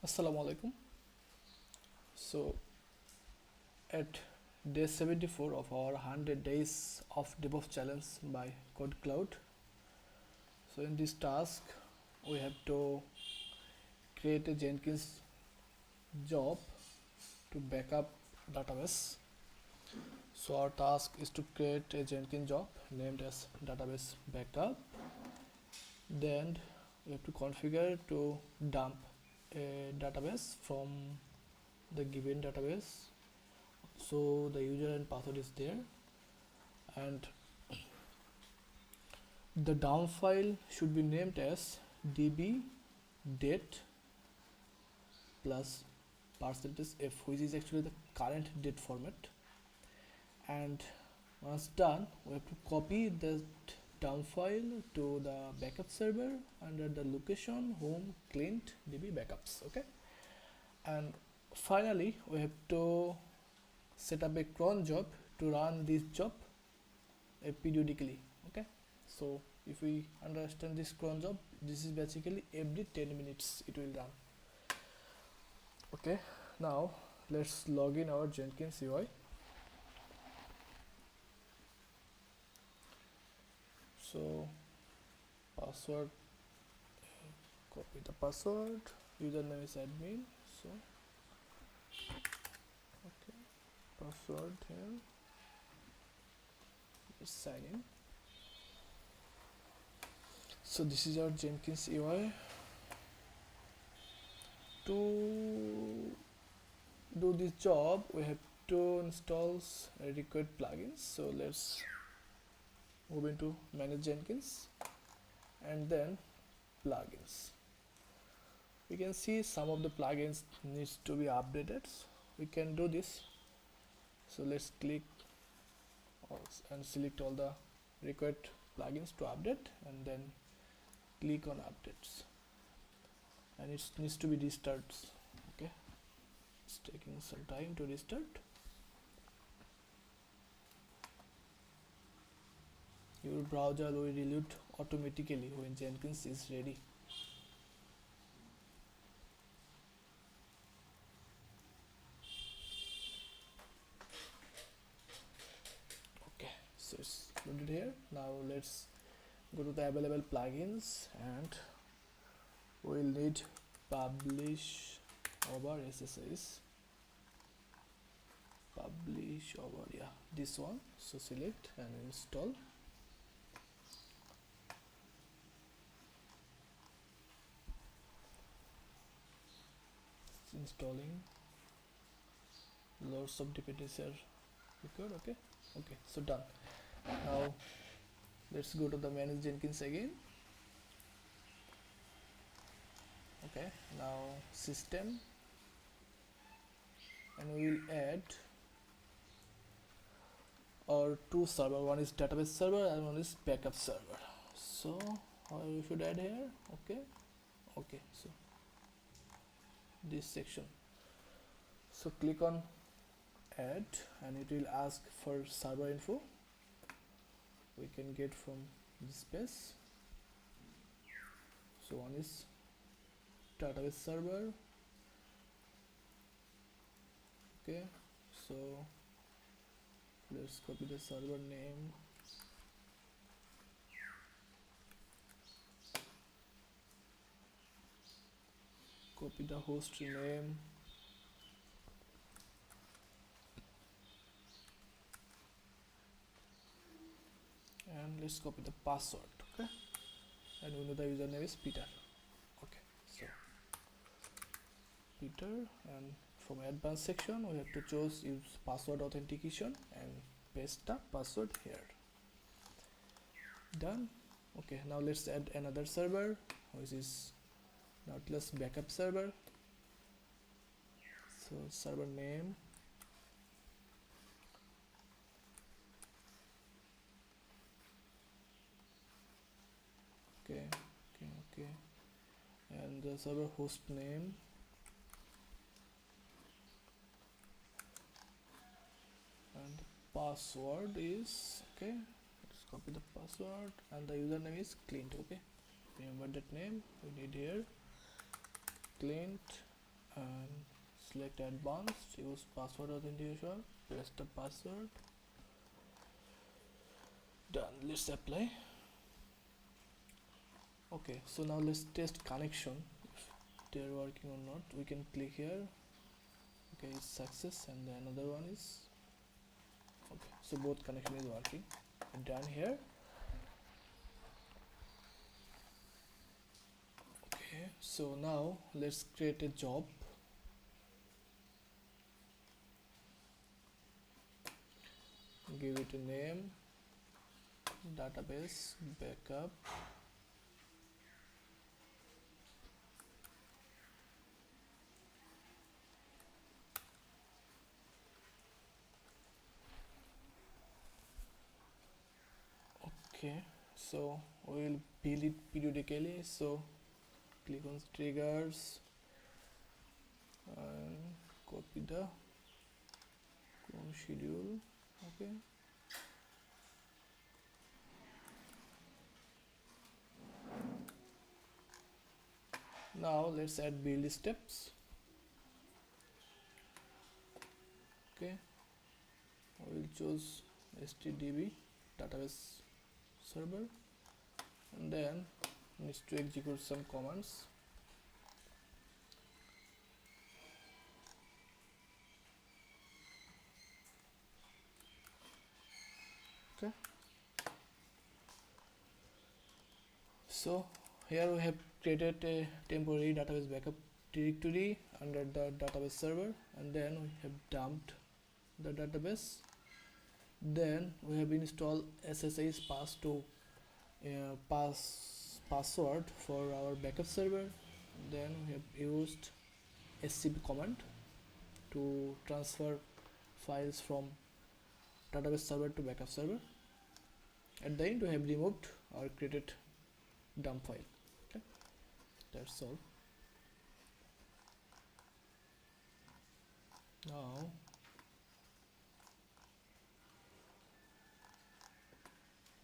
Assalamu alaikum. So, at day 74 of our 100 days of DevOps challenge by Code Cloud, so in this task, we have to create a Jenkins job to backup database. So, our task is to create a Jenkins job named as database backup. Then, we have to configure to dump a database from the given database, so the user and password is there, and the dump file should be named as db date plus percentage f, which is actually the current date format. And once done, we have to copy the dump file to the backup server under the location home client db backups. Okay, and finally we have to set up a cron job to run this job periodically. Okay, so if we understand this cron job, this is basically every 10 minutes it will run. Okay, now let's log in our Jenkins CI. So password, copy the password, username is admin, so okay, password here, let's sign in. So this is our Jenkins UI. To do this job, we have to install required plugins. So let's move into manage Jenkins and then plugins. We can see some of the plugins needs to be updated. We can do this. So let's click and select all the required plugins to update, and then click on updates, and it needs to be restarted. Okay, it's taking some time to restart. Your browser will reload automatically when Jenkins is ready. Okay, so it's loaded here. Now let's go to the available plugins, and we'll need publish over SSH, publish over, yeah, this one. So select and install. It's installing. Lots of dependencies are required. Okay, so done. Now let's go to the manage Jenkins again. Okay, now system, and we will add our two server. One is database server and one is backup server. So we should add here. Okay, so this section, so click on add, and it will ask for server info. We can get from this page. So one is database server. Okay, so let's copy the server name, copy the host name, and let's copy the password. Okay, and we know the username is Peter. Okay, so Peter, and from advanced section we have to choose use password authentication and paste the password here. Done. Okay, now let's add another server, which is Nautilus backup server. So server name, okay, and the server host name, and password is, okay, let's copy the password, and the username is Clint. Okay, remember that name we need here, Clint, and select advanced, use password authentication, press the password. Done. Let's apply. Okay, so now let's test connection, if they're working or not. We can click here. Okay, it's success, and then another one is okay. So both connection is working. And done here. Okay, so now let's create a job. Give it a name, database backup. Okay, so we will build it periodically. So click on triggers and copy the Cron schedule. Okay, now let's add build steps. Okay, I will choose HTTP database server, and then needs to execute some commands. Okay, so here we have created a temporary database backup directory under the database server, and then we have dumped the database. Then we have installed SSH password for our backup server. Then we have used scp command to transfer files from database server to backup server. At the end, we have removed our created dump file. Okay, that's all. Now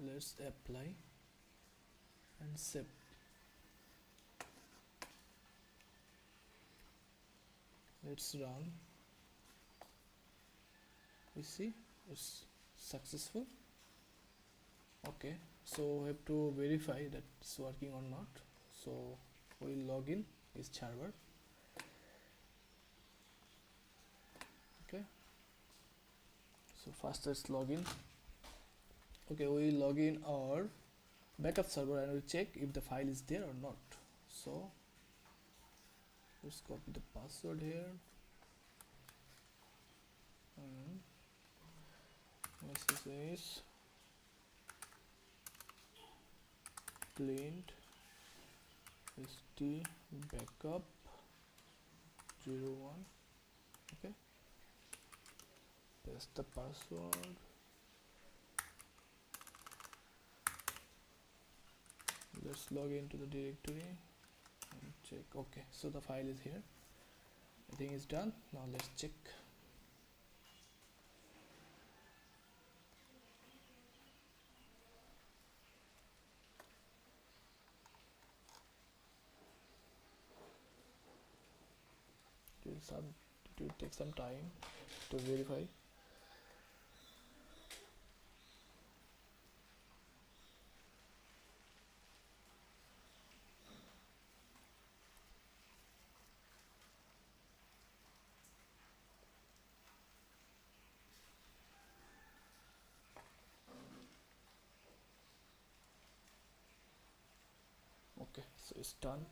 let's apply and save. Let's run. We see it's successful. Okay, so we have to verify that it's working or not. So we'll log in is server. Okay, so first let's log in. Okay, we will log in our backup server and we'll check if the file is there or not. So let's copy the password here and SSH plain st backup 01. Okay, paste the password. Let's log into the directory and check. Okay, so the file is here. I think it's done. Now let's check. It will take some time to verify. Okay, so it's done.